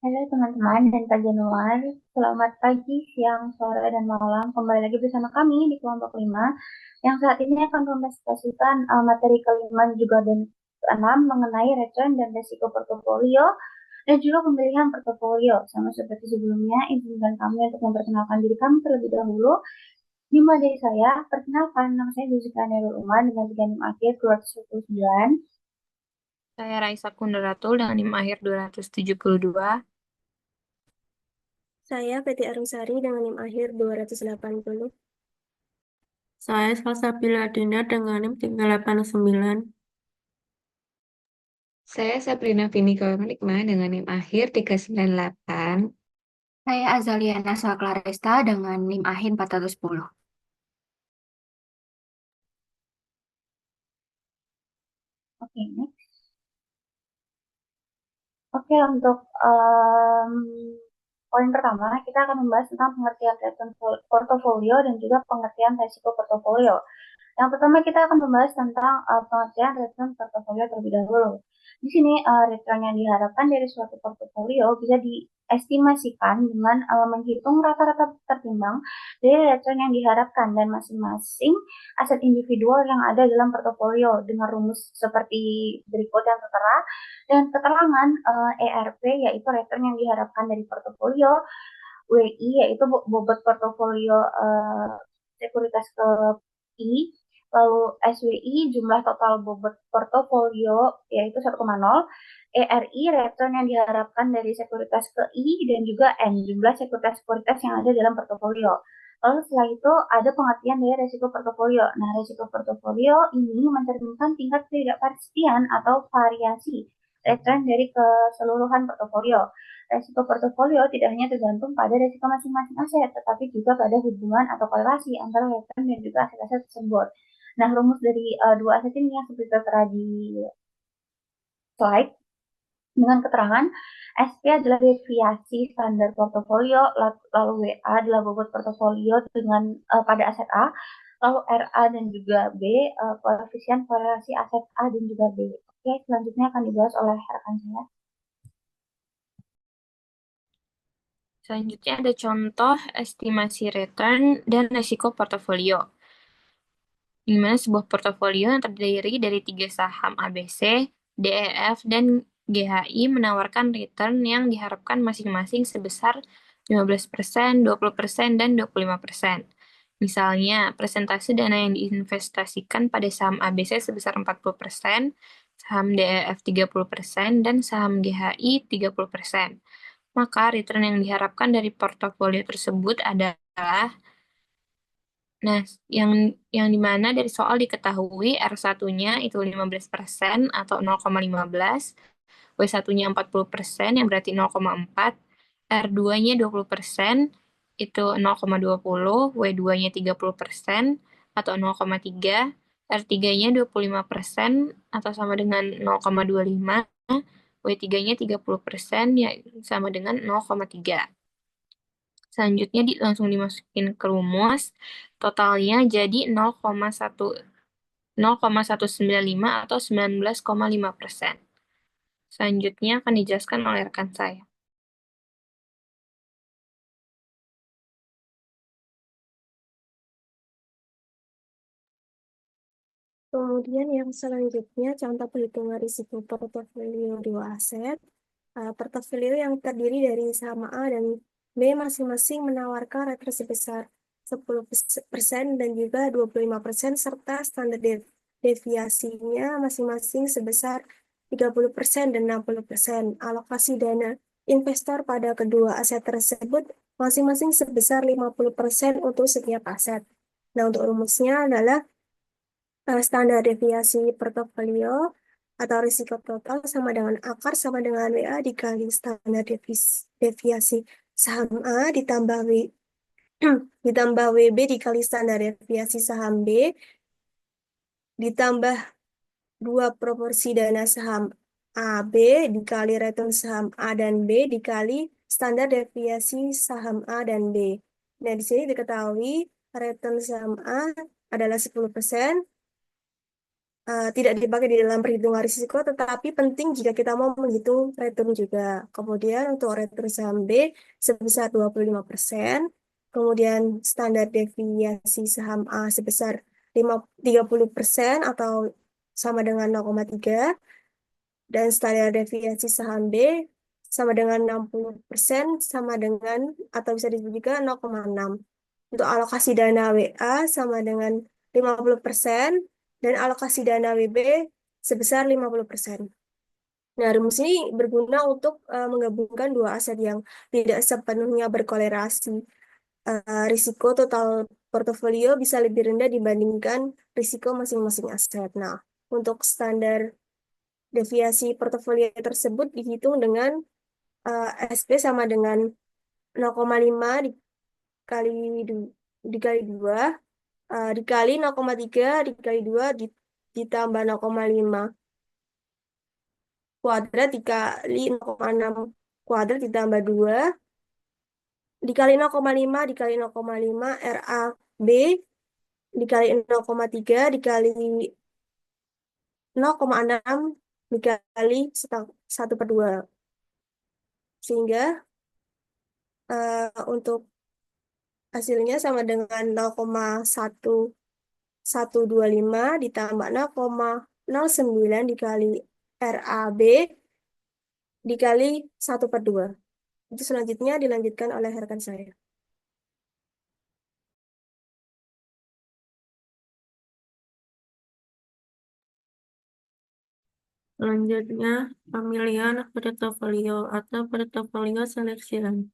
Halo teman-teman dan Kak Januar, selamat pagi, siang, sore, dan malam. Kembali lagi bersama kami di kelompok 5 yang saat ini akan mempresentasikan materi kelima juga dan keenam mengenai return dan risiko portofolio dan juga pemilihan portofolio. Sama seperti sebelumnya, izinkan kami untuk memperkenalkan diri kami terlebih dahulu. Dimulai dari saya, perkenalkan nama saya Jessica Nerul Umar dengan tiga NIM akhir 229. Saya Raisa Kunderatul dengan NIM akhir 272. Saya Peti Arumsari dengan NIM akhir 280. Saya Salsabila Dina dengan NIM 389. Saya Sabrina Vini Kaumanikma dengan NIM akhir 398. Saya Azalia Naswa Claresta dengan NIM akhir 410. Oke, next. Oke, untuk poin pertama, kita akan membahas tentang pengertian return portofolio dan juga pengertian risiko portofolio. Yang pertama, kita akan membahas tentang pengertian return portofolio terlebih dahulu. Di sini, return yang diharapkan dari suatu portofolio bisa diestimasikan dengan menghitung rata-rata tertimbang dari return yang diharapkan dan masing-masing aset individual yang ada dalam portofolio dengan rumus seperti berikut yang tertera dan keterangan ERP yaitu return yang diharapkan dari portofolio, WI yaitu bobot portofolio sekuritas ke I, lalu SWI jumlah total bobot portofolio yaitu 1,0, ERI return yang diharapkan dari sekuritas ke I dan juga N jumlah sekuritas-sekuritas yang ada dalam portofolio. Lalu setelah itu ada pengertian dari resiko portofolio. Nah, resiko portofolio ini mencerminkan tingkat ketidakpastian atau variasi return dari keseluruhan portofolio. Resiko portofolio tidak hanya tergantung pada resiko masing-masing aset, tetapi juga pada hubungan atau korelasi antara return dan juga aset-aset tersebut. Nah, rumus dari dua aset ini yang seperti tertera di slide dengan keterangan SP adalah deviasi standar portofolio, lalu WA adalah bobot portofolio dengan pada aset A, lalu RA dan juga B koefisien korelasi aset A dan juga B. Oke, selanjutnya akan dibahas oleh rekan saya. Selanjutnya ada contoh estimasi return dan risiko portofolio. Di mana sebuah portofolio yang terdiri dari 3 saham ABC, DEF, dan GHI menawarkan return yang diharapkan masing-masing sebesar 15%, 20%, dan 25%. Misalnya, persentase dana yang diinvestasikan pada saham ABC sebesar 40%, saham DEF 30%, dan saham GHI 30%. Maka return yang diharapkan dari portofolio tersebut adalah, nah, yang dimana dari soal diketahui R1-nya itu 15% atau 0,15, W1-nya 40% yang berarti 0,4, R2-nya 20% itu 0,20, W2-nya 30% atau 0,3, R3-nya 25% atau sama dengan 0,25, W3-nya 30% ya sama dengan 0,3. Selanjutnya langsung dimasukin ke rumus, totalnya jadi 0,195 atau 19,5%. Selanjutnya akan dijelaskan oleh rekan saya. Kemudian yang selanjutnya contoh perhitungan risiko portofolio dua aset. Portofolio yang terdiri dari saham A dan B masing-masing menawarkan return sebesar 10% dan juga 25% serta standar deviasinya masing-masing sebesar 30% dan 60%. Alokasi dana investor pada kedua aset tersebut masing-masing sebesar 50% untuk setiap aset. Nah, untuk rumusnya adalah standar deviasi portofolio atau risiko total sama dengan akar sama dengan WA dikali standar deviasi saham A ditambah ditambah WB dikali standar deviasi saham B ditambah 2 proporsi dana saham AB dikali return saham A dan B dikali standar deviasi saham A dan B. Nah, di sini diketahui return saham A adalah 10%, tidak dipakai di dalam perhitungan risiko, tetapi penting jika kita mau menghitung return juga. Kemudian untuk return saham B sebesar 25%, kemudian standar deviasi saham A sebesar 30% atau sama dengan 0,3, dan standar deviasi saham B sama dengan 60% sama dengan atau bisa disebut juga 0,6. Untuk alokasi dana WA sama dengan 50% dan alokasi dana WB sebesar 50%. Nah, rumus ini berguna untuk menggabungkan dua aset yang tidak sepenuhnya berkolerasi. Risiko total portofolio bisa lebih rendah dibandingkan risiko masing-masing aset. Nah, untuk standar deviasi portofolio tersebut dihitung dengan SP sama dengan 0,5 dikali dikali 2 dikali 0,3 dikali 2 ditambah 0,5 kuadrat dikali 0,6 kuadrat ditambah 2 dikali 0,5 dikali 0,5 RAB dikali 0,3 dikali 0,6 dikali 1/2. Sehingga untuk hasilnya sama dengan 0,1125 ditambah 0,09 dikali RAB dikali 1/2. Itu selanjutnya dilanjutkan oleh rekan saya. Selanjutnya, pemilihan portofolio atau portofolio selection.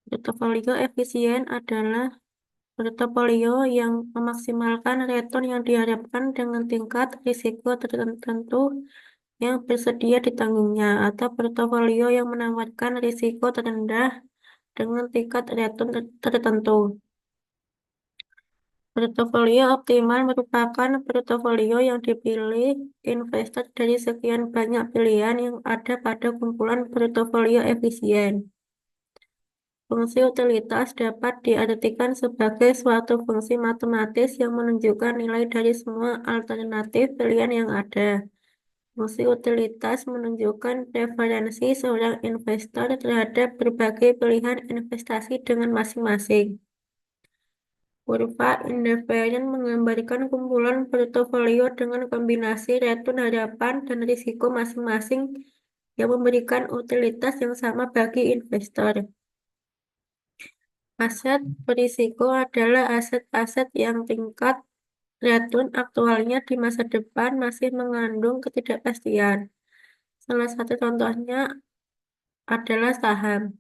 Portofolio efisien adalah portofolio yang memaksimalkan return yang diharapkan dengan tingkat risiko tertentu yang bersedia ditanggungnya, atau portofolio yang menawarkan risiko terendah dengan tingkat return tertentu. Portofolio optimal merupakan portofolio yang dipilih investor dari sekian banyak pilihan yang ada pada kumpulan portofolio efisien. Fungsi utilitas dapat diartikan sebagai suatu fungsi matematis yang menunjukkan nilai dari semua alternatif pilihan yang ada. Fungsi utilitas menunjukkan preferensi seorang investor terhadap berbagai pilihan investasi dengan masing-masing. Kurva indifferent menggambarkan kumpulan portofolio dengan kombinasi return harapan dan risiko masing-masing yang memberikan utilitas yang sama bagi investor. Aset berisiko adalah aset-aset yang tingkat return aktualnya di masa depan masih mengandung ketidakpastian. Salah satu contohnya adalah saham.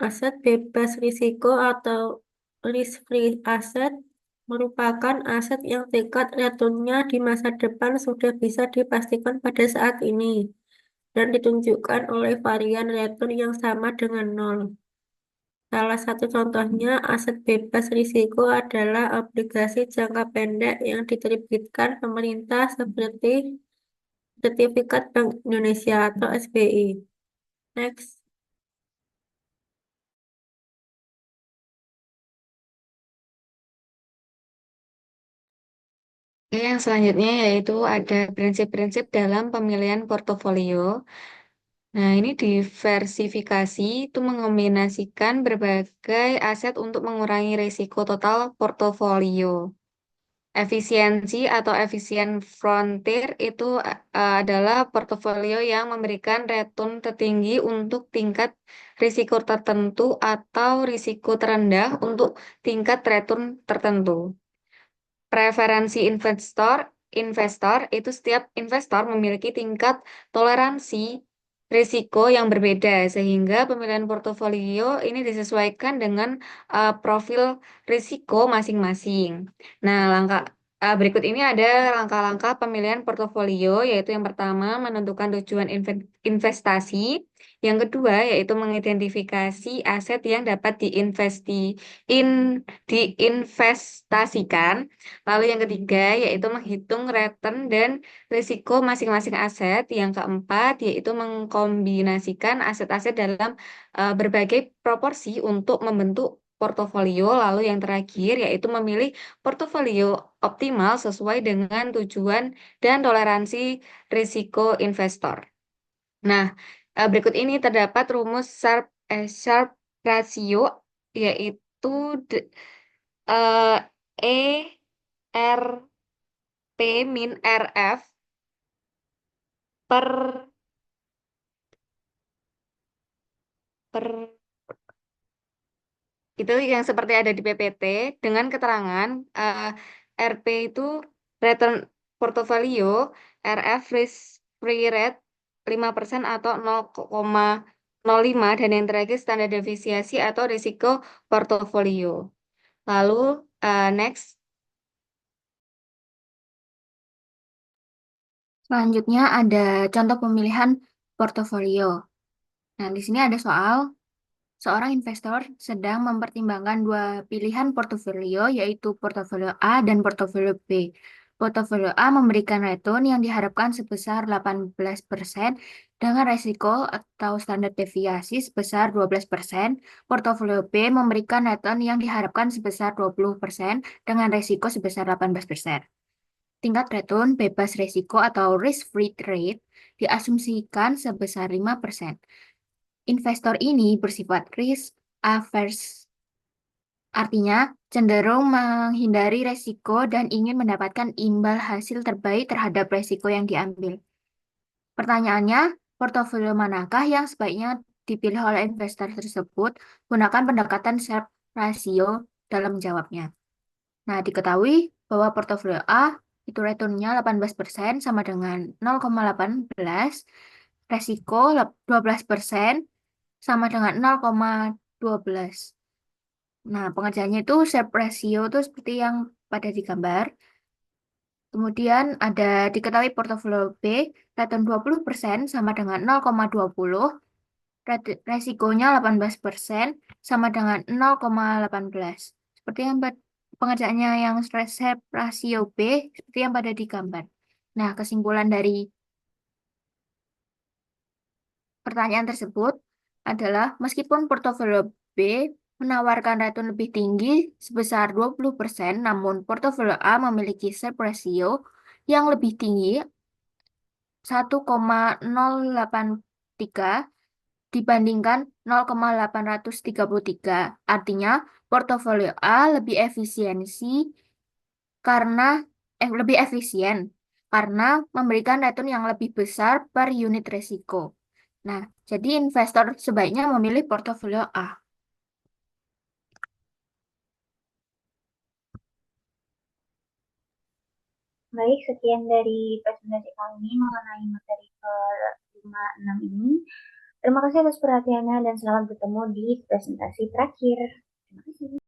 Aset bebas risiko atau risk-free asset merupakan aset yang tingkat returnnya di masa depan sudah bisa dipastikan pada saat ini dan ditunjukkan oleh varian return yang sama dengan 0. Salah satu contohnya aset bebas risiko adalah obligasi jangka pendek yang diterbitkan pemerintah seperti Sertifikat Bank Indonesia atau SBI. Next. Oke, yang selanjutnya yaitu ada prinsip-prinsip dalam pemilihan portofolio. Nah, ini diversifikasi itu mengombinasikan berbagai aset untuk mengurangi risiko total portofolio. Efisiensi atau efisien frontier itu adalah portofolio yang memberikan return tertinggi untuk tingkat risiko tertentu atau risiko terendah untuk tingkat return tertentu. Preferensi investor itu setiap investor memiliki tingkat toleransi risiko yang berbeda sehingga pemilihan portofolio ini disesuaikan dengan profil risiko masing-masing. Nah, berikut ini ada langkah-langkah pemilihan portofolio, yaitu yang pertama menentukan tujuan investasi, yang kedua yaitu mengidentifikasi aset yang dapat diinvestasikan. Lalu yang ketiga yaitu menghitung return dan risiko masing-masing aset. Yang keempat yaitu mengkombinasikan aset-aset dalam berbagai proporsi untuk membentuk portofolio. Lalu yang terakhir yaitu memilih portofolio optimal sesuai dengan tujuan dan toleransi risiko investor. Nah, berikut ini terdapat rumus Sharpe ratio, yaitu eh, E R P min RF per itu yang seperti ada di PPT dengan keterangan RP itu return portfolio, RF risk free rate 5% atau 0,05, dan yang terakhir standar deviasi atau risiko portofolio. Lalu next. Selanjutnya ada contoh pemilihan portofolio. Nah, di sini ada soal seorang investor sedang mempertimbangkan dua pilihan portofolio, yaitu portofolio A dan portofolio B. Portofolio A memberikan return yang diharapkan sebesar 18% dengan resiko atau standar deviasi sebesar 12%. Portofolio B memberikan return yang diharapkan sebesar 20% dengan resiko sebesar 18%. Tingkat return bebas resiko atau risk-free rate diasumsikan sebesar 5%. Investor ini bersifat risk averse, artinya cenderung menghindari resiko dan ingin mendapatkan imbal hasil terbaik terhadap resiko yang diambil. Pertanyaannya, portofolio manakah yang sebaiknya dipilih oleh investor tersebut? Gunakan pendekatan Sharpe ratio dalam menjawabnya. Nah, diketahui bahwa portofolio A itu returnnya 18% sama dengan 0,18, resiko 12% sama dengan 0,12. Nah, pengerjaannya itu Sharpe ratio itu seperti yang pada di gambar. Kemudian ada diketahui portofolio B, return 20% sama dengan 0,20, resikonya 18% sama dengan 0,18. Seperti yang pengerjaannya yang Sharpe ratio B, seperti yang pada di gambar. Nah, kesimpulan dari pertanyaan tersebut adalah meskipun portofolio B menawarkan return lebih tinggi sebesar 20%, namun portofolio A memiliki Sharpe ratio yang lebih tinggi 1,083 dibandingkan 0,833. Artinya, portofolio A lebih efisien karena memberikan return yang lebih besar per unit risiko. Nah, jadi investor sebaiknya memilih portofolio A. Baik, sekian dari presentasi kami mengenai materi ke-5-6 ini. Terima kasih atas perhatiannya dan selamat bertemu di presentasi terakhir. Terima kasih.